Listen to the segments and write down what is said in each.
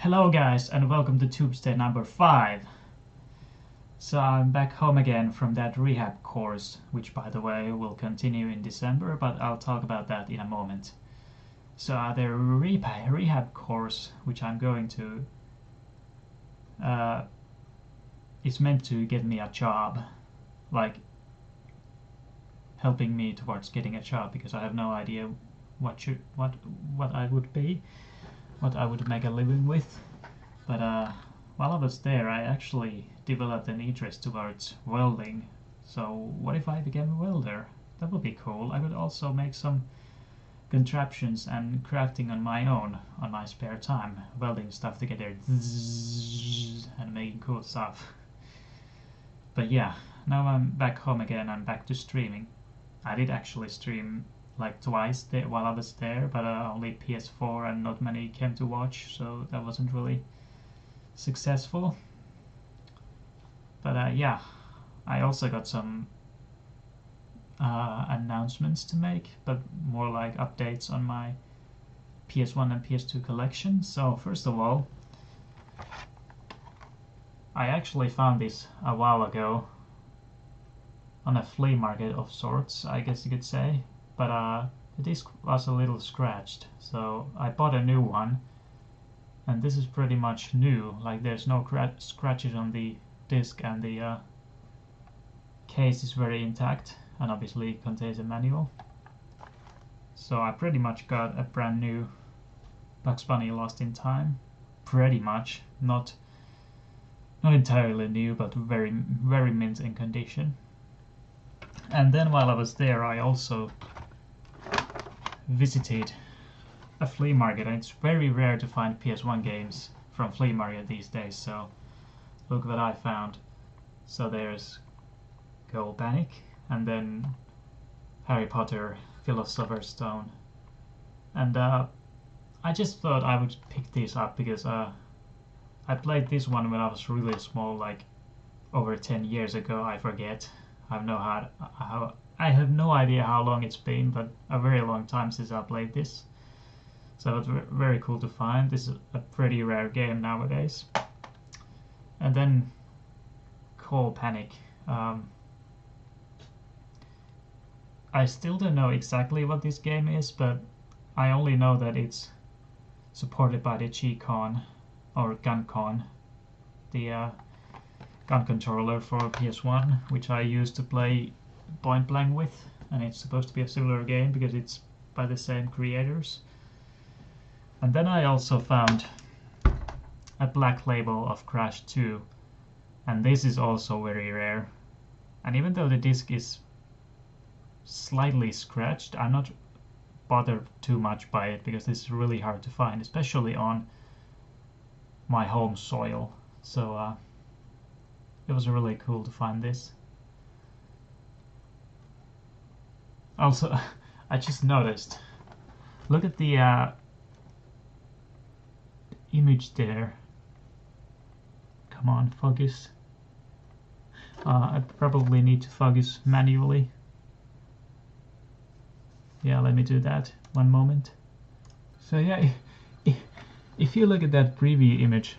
Hello guys and welcome to Tuesday number 5. So I'm back home again from that rehab course, which by the way will continue in December, but I'll talk about that in a moment. So the rehab course which I'm going to is meant to get me a job, like helping me towards getting a job, because I have no idea what I would be, what I would make a living with. But while I was there, I actually developed an interest towards welding. So what if I became a welder? That would be cool. I could also make some contraptions and crafting on my own on my spare time, welding stuff together and making cool stuff. But yeah, now I'm back home again. I'm back to streaming. I did actually stream like twice there while I was there, but only PS4 and not many came to watch, so that wasn't really successful. But yeah, I also got some announcements to make, but more like updates on my PS1 and PS2 collection. So first of all, I actually found this a while ago on a flea market of sorts, I guess you could say. But the disc was a little scratched, so I bought a new one, and this is pretty much new. Like, there's no scratches on the disc, and the case is very intact, and obviously it contains a manual. So I pretty much got a brand new Bugs Bunny Lost in Time. Pretty much, not entirely new, but very mint in condition. And then while I was there, I also visited a flea market, and it's very rare to find PS1 games from flea market these days, so look what I found. So there's Gold Panic, and then Harry Potter Philosopher's Stone, and I just thought I would pick these up because I played this one when I was really small, like over 10 years ago. I forget. I have no idea how long it's been, but a very long time since I played this. So it's very cool to find. This is a pretty rare game nowadays. And then Gold Panic. I still don't know exactly what this game is, but I only know that it's supported by the G-Con or Gun-Con, the gun controller for PS1, which I used to play Point Blank with, and it's supposed to be a similar game because it's by the same creators. And then I also found a black label of Crash 2, and this is also very rare. And even though the disc is slightly scratched, I'm not bothered too much by it because this is really hard to find, especially on my home soil. So it was really cool to find this. Also, I just noticed, look at the image there. Come on, focus. I probably need to focus manually. Yeah, let me do that. One moment. So yeah, if you look at that preview image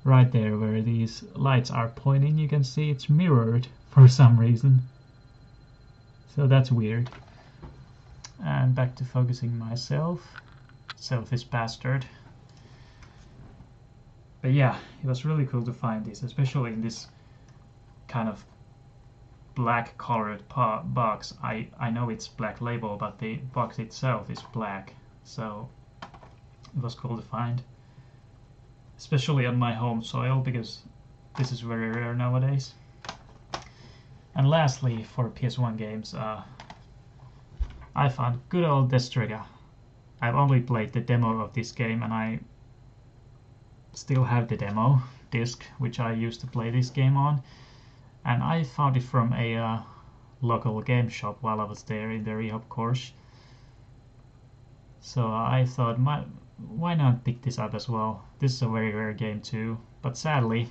right there where these lights are pointing, you can see it's mirrored for some reason. So that's weird. And back to focusing myself. Selfish bastard. But yeah, it was really cool to find this, especially in this kind of black colored box. I know it's black label, but the box itself is black, so it was cool to find, especially on my home soil, because this is very rare nowadays. And lastly, for PS1 games, I found good old Destriga. I've only played the demo of this game, and I still have the demo disc which I used to play this game on, and I found it from a local game shop while I was there in the rehab course. So I thought, why not pick this up as well? This is a very rare game too, but sadly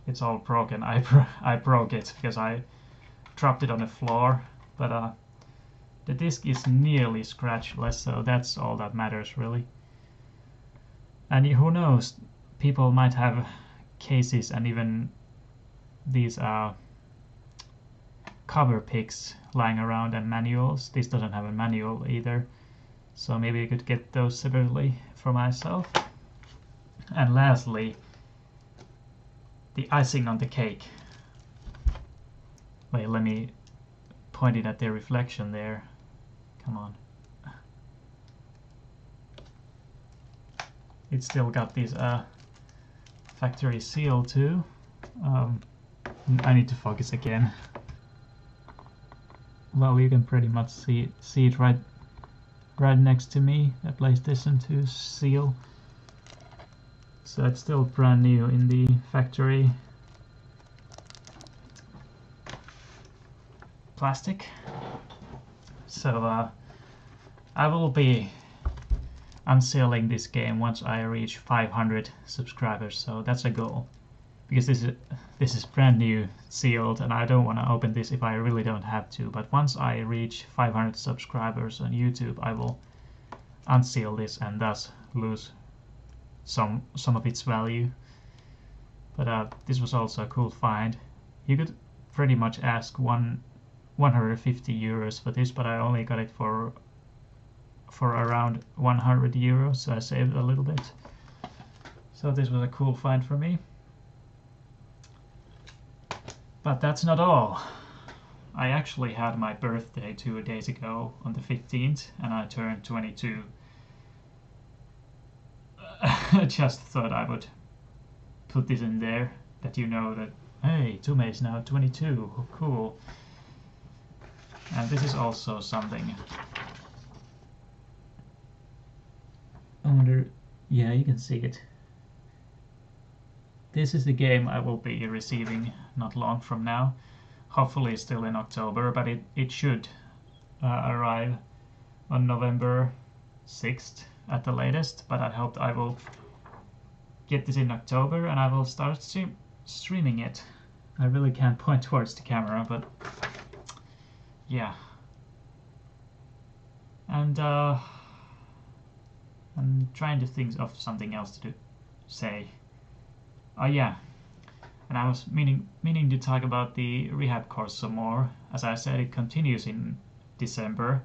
it's all broken. I broke it because I dropped it on the floor, but The disc is nearly scratchless, so that's all that matters really. And who knows, people might have cases and even these cover picks lying around and manuals. This doesn't have a manual either, so maybe I could get those separately for myself. And lastly, the icing on the cake. Wait, let me point it at the reflection there. Come on. It's still got this factory seal too. I need to focus again. Well, you can pretty much see it right next to me, the PlayStation 2 seal. So it's still brand new in the factory plastic. So I will be unsealing this game once I reach 500 subscribers, so that's a goal. Because this is brand new, sealed, and I don't want to open this if I really don't have to. But once I reach 500 subscribers on YouTube, I will unseal this and thus lose some of its value. But this was also a cool find. You could pretty much ask 150 euros for this, but I only got it for around 100 euros, so I saved a little bit. So this was a cool find for me. But that's not all. I actually had my birthday 2 days ago on the 15th, and I turned 22. I just thought I would put this in there, that you know that, hey, Tume is now 22, cool. And this is also something. I wonder, yeah, you can see it. This is the game I will be receiving not long from now. Hopefully still in October, but it should arrive on November 6th at the latest. But I hope I will get this in October and I will start streaming it. I really can't point towards the camera, but yeah. And I'm trying to think of something else to say. Oh yeah, and I was meaning to talk about the rehab course some more. As I said, it continues in December,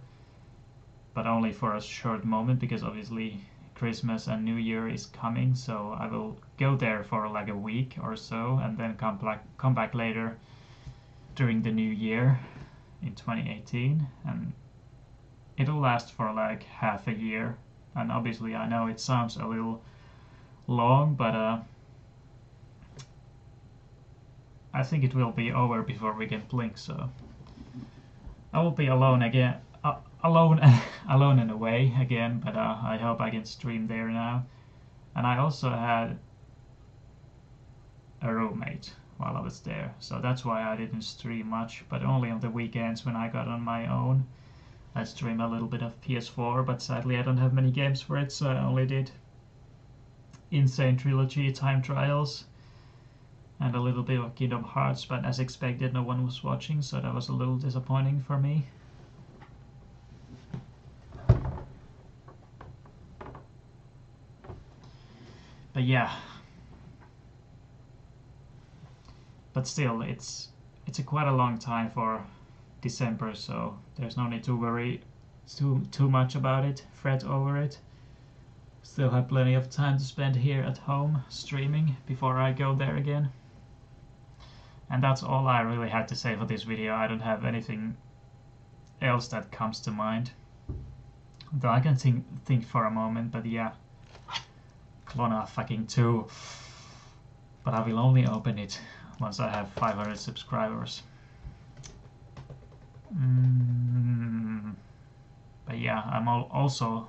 but only for a short moment because obviously Christmas and New Year is coming. So I will go there for like a week or so, and then come back later during the new year in 2018, and it'll last for like half a year. And obviously, I know it sounds a little long, but I think it will be over before we can blink, so I will be alone again, alone in a way again, but I hope I can stream there now. And I also had a roommate while I was there, so that's why I didn't stream much, but only on the weekends when I got on my own. I stream a little bit of PS4, but sadly I don't have many games for it, so I only did Insane Trilogy, Time Trials, and a little bit of Kingdom Hearts, but as expected no one was watching, so that was a little disappointing for me. But yeah. But still, it's quite a long time for December, so there's no need to worry too much about it, fret over it. Still have plenty of time to spend here at home streaming before I go there again. And that's all I really had to say for this video. I don't have anything else that comes to mind. Though I can think for a moment, but yeah. Clona fucking 2. But I will only open it once I have 500 subscribers. But yeah, I'm also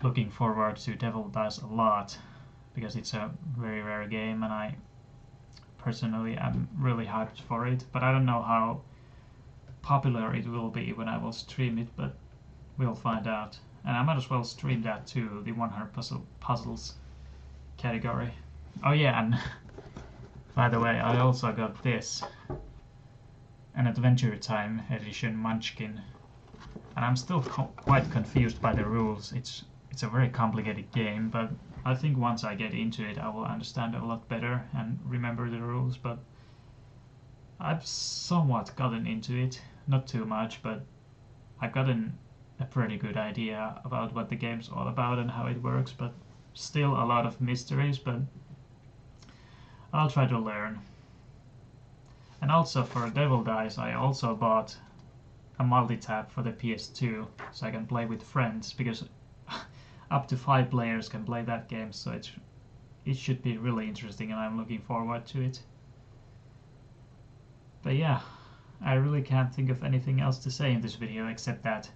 looking forward to Devil Dies a lot, because it's a very rare game and I personally am really hyped for it, but I don't know how popular it will be when I will stream it, but we'll find out. And I might as well stream that too, the 100 puzzles category. Oh yeah, and by the way, I also got this, an Adventure Time edition Munchkin and I'm still quite confused by the rules. It's a very complicated game, but I think once I get into it I will understand a lot better and remember the rules. But I've somewhat gotten into it, not too much, but I've gotten a pretty good idea about what the game's all about and how it works, but still a lot of mysteries, but I'll try to learn. And also for Devil Dice I also bought a multi-tap for the PS2 so I can play with friends, because up to 5 players can play that game, so it should be really interesting and I'm looking forward to it. But yeah, I really can't think of anything else to say in this video except that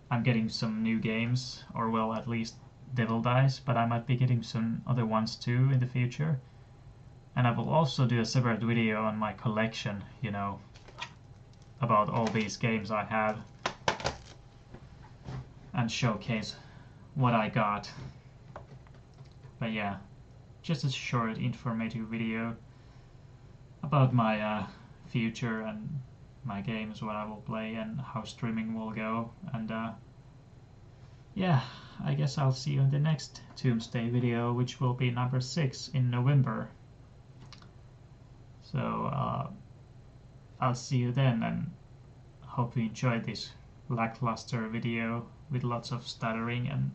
I'm getting some new games, or well, at least Devil Dice, but I might be getting some other ones too in the future. And I will also do a separate video on my collection, you know, about all these games I have, and showcase what I got. But yeah, just a short informative video about my future and my games, what I will play and how streaming will go. And yeah, I guess I'll see you in the next Tuesday video, which will be number 6 in November. So I'll see you then, and hope you enjoyed this lackluster video with lots of stuttering and,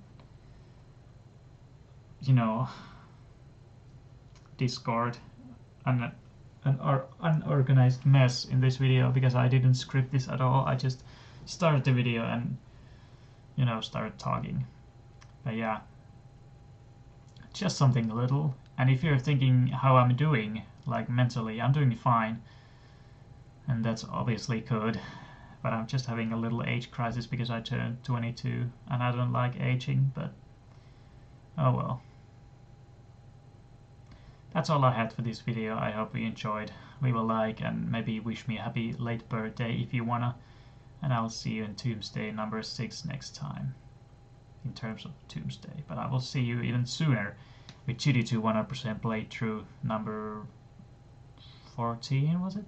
you know, Discord and an unorganized mess in this video, because I didn't script this at all. I just started the video and, you know, started talking. But yeah, just something little. And if you're thinking how I'm doing, like mentally, I'm doing fine, and that's obviously good, but I'm just having a little age crisis because I turned 22 and I don't like aging, but oh well. That's all I had for this video. I hope you enjoyed. Leave a like and maybe wish me a happy late birthday if you wanna, and I'll see you in Tuesday number 6 next time in terms of Tuesday. But I will see you even sooner with 2D2 100% playthrough number 14, was it?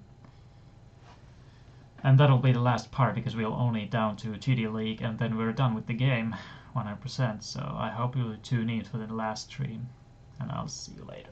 And that'll be the last part, because we're only down to 2D League and then we're done with the game 100%. So I hope you'll tune in for the last stream, and I'll see you later.